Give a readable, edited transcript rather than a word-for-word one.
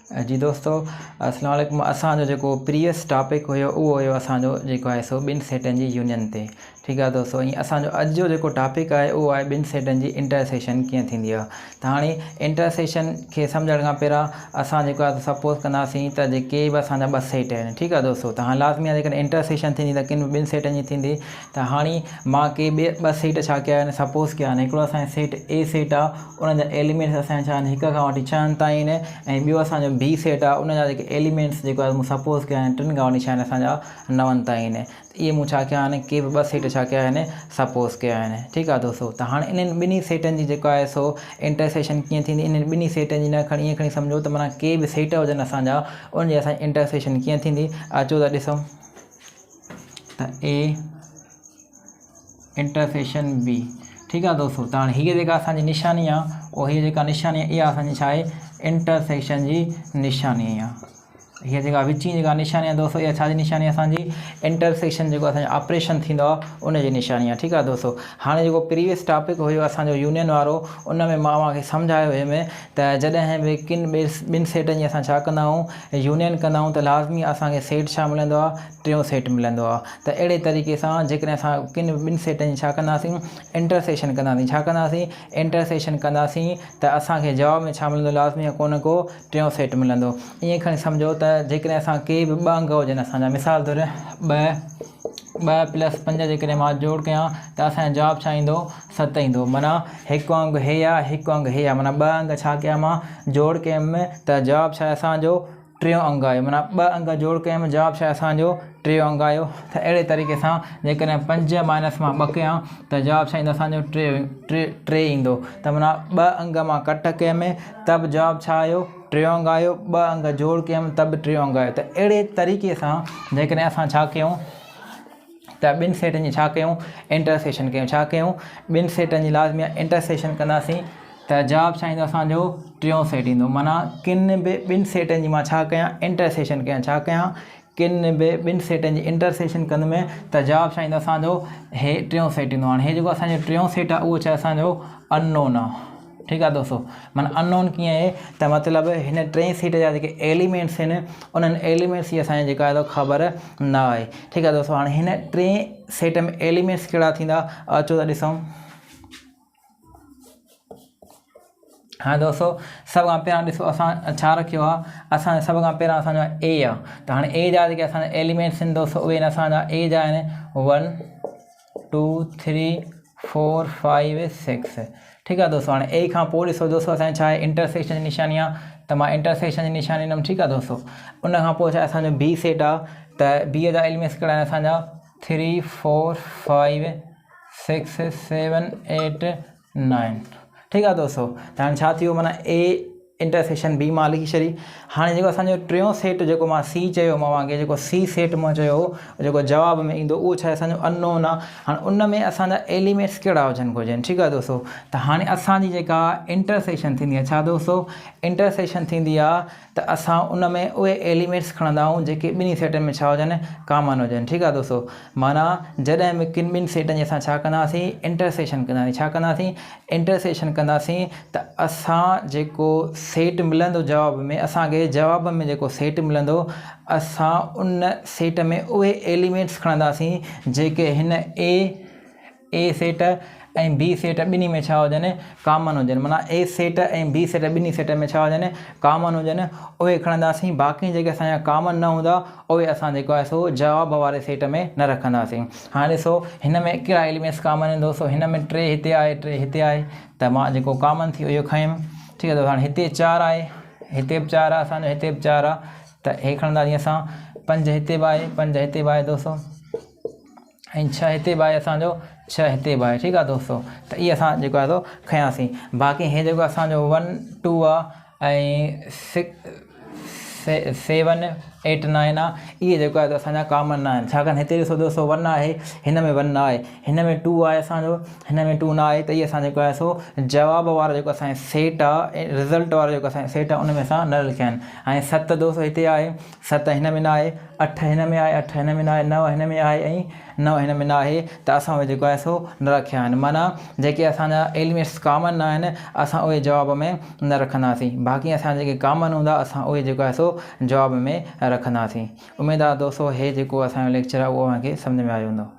जी दोस्तों, अस्सलाम वालेकुम। असांजो जेको प्रीवियस टॉपिक हुयो उहो हुयो असांजो जेको आहे सो ॿिनि सेटनि जी यूनियन ते। ठीकु आहे दोस्तों, ऐं असांजो अॼु जो जेको टॉपिक आहे उहो आहे ॿिनि सेटनि जी इंटरसेक्शन कीअं थींदी आहे। त हाणे इंटरसेक्शन खे सम्झण खां पहिरां असां जेको आहे सपोज़ कंदासीं त जेके बि असांजा ॿ सेट आहिनि। ठीकु आहे दोस्तों, त हाणे लाज़मी आहे जेकॾहिं इंटरसेक्शन थींदी त किन ॿिनि सेटनि जी थींदी। त हाणे मां के ॿ सेट छा कया आहिनि, सपोज़ कया आहिनि। हिकिड़ो असांजो सेट ए सेट आहे, उन जा एलिमेंट्स असांजा छा आहिनि, 1 खां वठी 6 ताईं आहिनि। ऐं ॿियो असांजो बी सेट आहे, उन जा जेके एलिमेंट्स जेको आहे मूं सपोज़ कया आहिनि 3 खां वठी 6 असांजा 9 ताईं आहिनि। इहे मूं छा कया आहिनि, के बि 2 सेट छा कया आहिनि, सपोज़ कया आहिनि। ठीकु आहे दोस्तों, त हाणे इन्हनि ॿिन्ही सेटनि जी जेको आहे सो इंटरसेक्शन कीअं थींदी, इन्हनि ॿिन्ही सेटनि जी न खणी ईअं खणी सम्झो त माना के बि सेट हुजनि असांजा, उनजी असांजी इंटरसेक्शन कीअं थींदी। अचो त ॾिसूं त ए इंटरसेक्शन बी। ठीकु आहे दोस्तों, त हाणे हीअ जेका असांजी निशानी आहे, उहो हीअ जेका निशानी आहे इहा असांजी छा आहे, इंटरसेक्शन जी निशानी आहे। हीअ जेका विची जेका निशानी आहे दोस्तों, इहा छाजी निशानी आहे, असांजी इंटरसेक्शन जेको असांजो ऑपरेशन थींदो आहे उनजी निशानी आहे। ठीकु आहे दोस्तों, हाणे जेको प्रीवियस टॉपिक हुयो असांजो यूनियन वारो, उन में मां तव्हांखे सम्झायो हुयुमि त जॾहिं बि ॿिनि सेटनि जी असां छा कंदा आहियूं, यूनियन कंदा आहियूं, त लाज़मी असांखे सेट छा मिलंदो आहे, टियों सेट मिलंदो आहे। त अहिड़े तरीक़े सां जेकॾहिं असां किन ॿिनि सेटनि जी छा कंदासीं, इंटरसेक्शन कंदासीं। छा कंदासीं, इंटरसेक्शन कंदासीं, त असांखे जवाब में छा मिलंदो, लाज़मी आहे को न को टियों सेट मिलंदो। ईअं खणी सम्झो त जेकॾहिं असां के बि 2 अंग हुजनि असांजा, मिसाल तौरु 2 + 5 जेकॾहिं मां जोड़ कयां त असांजो जवाबु छा ईंदो, 7 ईंदो। माना हिकु अंग हे आहे, हिकु अंग हे आहे, माना 2 अंग छा कया मां, जोड़ कयमि त जवाबु छा आहे असांजो, टियों अंग आयो। माना 2 अंग जोड़ कयमि, जवाबु छा आहे असांजो, टियों अंग आयो। त अहिड़े तरीक़े सां जेकॾहिं 5 - मां 2 कयां त जवाबु छा ईंदो असांजो, 3 ईंदो। त माना 2 अंग मां कट कयमि त बि जवाबु छा आयो, टियों अंग आयो। 2 अंग जोड़ कयमि त बि टियों अंग आयो। त अहिड़े तरीक़े सां जेकॾहिं असां छा कयूं त ॿिनि सेटनि जी छा कयूं, इंटरसेक्शन कयूं। छा कयूं, ॿिनि सेटनि जी लाज़मी आहे इंटरसेक्शन कंदासीं त जवाबु छा ईंदो असांजो, टियों सेट ईंदो। माना किन बि ॿिनि सेटनि जी मां छा कयां, इंटरसेक्शन कयां। छा कयां, किन बि ॿिनि सेटनि जी इंटरसेक्शन कंदुमि त जवाबु छा ईंदो असांजो, हे टियों सेट ईंदो। हाणे हे जेको असांजो टियों सेट आहे उहो छा असांजो अननोन आहे। ठीकु आहे दोस्तों, माना अननोन कीअं आहे त मतिलबु हिन 3 सेट जा जेके एलिमेंट्स आहिनि, उन्हनि एलिमेंट्स जी असांखे जेका आहे ख़बर न आहे। ठीकु आहे दोस्तों, हाणे हिन 3 सेट में एलिमेंट्स कहिड़ा थींदा, अचो त ॾिसूं। हाँ दोस्तों, सभ खां पहिरां ॾिसो असां छा रखियो आहे, असां सभ खां पहिरां असांजो ए आहे। त हाणे ए जा जेके असांजा एलिमेंट्स आहिनि दोस्तों, उहे आहिनि असांजा ए जा आहिनि 1 2 3 4 5 6। ठीकु आहे दोस्तों, हाणे ए खां पोइ ॾिसो दोस्तों असांजी छा आहे, इंटरसेक्शन जी निशानी आहे। त मां इंटरसेक्शन जी निशानी ॾिनमि। ठीकु आहे दोस्तों, उन खां पोइ छा आहे असांजो बी सेट आहे। त बी जा एलिमेंट्स कहिड़ा आहिनि असांजा 3 4 5 6 7 8 9। ठीकु आहे दोस्तों, त हाणे छा थियो, माना ए इंटरसेक्शन बी मां लिखी छॾी। हाणे जेको असांजो टियों सेट जेको मां सी चयो मांखे, जेको सी सेट मां चयो जेको जवाब में ईंदो, उहो छा आहे असांजो अननोन आहे। हाणे उन में असांजा एलिमेंट्स कहिड़ा हुजनि घुरिजनि। ठीकु आहे दोस्तों, त हाणे असांजी जेका इंटरसेक्शन थींदी आहे, छा दोस्तों, इंटरसेक्शन थींदी आहे त असां उन में उहे एलिमेंट्स खणंदा आहियूं जेके ॿिन्ही सेटनि में छा हुजनि, कॉमन हुजनि। ठीकु आहे दोस्तों, माना जॾहिं बि किन ॿिनि सेटनि जी असां छा कंदासीं, इंटरसेक्शन कंदासीं। छा कंदासीं, इंटरसेक्शन कंदासीं त असां जेको सेट मिलंदो जवाब में, असांखे जवाब में जेको सेट मिलंदो, असां उन सेट में उहे एलिमेंट्स खणंदासीं जेके हिन ए सेट ऐं बी सेट ॿिन्ही में छा हुजनि, कॉमन हुजनि। माना ए सेट ऐं बी सेट ॿिन्ही सेट में छा हुजनि, कॉमन हुजनि, उहे खणंदासीं। बाक़ी जेके असांजा कॉमन न हूंदा उहे असां जेको आहे सो जवाब वारे सेट में न रखंदासीं। हाणे ॾिसो हिन में कहिड़ा एलिमेंट्स कॉमन आहिनि दोस्तों, हिन में 3 हिते आहे, 3 हिते आहे, त मां जेको कॉमन थियो इहो खयुमि। ठीकु आहे दोस्तों, हाणे हिते 4 आहे, हिते बि 4 आहे असांजो, हिते बि 4 आहे, त हे खणंदासीं असां। 5 हिते बि आहे, 5 हिते बि आहे दोस्तों, ऐं 6 हिते बि आहे असांजो, 6 हिते बि आहे। ठीकु आहे दोस्तों, त इहे असां जेको आहे खयासीं। बाक़ी हे जेको असांजो 1 2 आहे ऐं 6 7 8 9 आहे इहे जेको आहे असांजा कॉमन न आहिनि छाकाणि हिते ॾिसो दोस्तो 1 आहे हिन में 1 न आहे हिन में 2 आहे असांजो हिन में 2 न आहे त इहे असां जेको आहे सो जवाब वारो जेको असांजो सेट आहे रिज़ल्ट वारो जेको असांजो सेट आहे उन में असां न लिखिया आहिनि ऐं 7 दोस्तो हिते आहे 7 हिन में न आहे 8 हिन में आहे 8 हिन में न आहे 9 हिन में आहे ऐं 9 हिन में न आहे त असां उहे जेको आहे सो न रखिया आहिनि माना जेके असांजा एलिमेंट्स कॉमन न आहिनि असां उहे जवाब में न रखंदासीं बाक़ी असां जेके कॉमन हूंदा असां उहे जेको आहे सो जवाब में रखंदासीं उमेदु आहे दोस्तो हे जेको असांजो लेक्चर आहे उहो तव्हांखे सम्झ में आयो हूंदो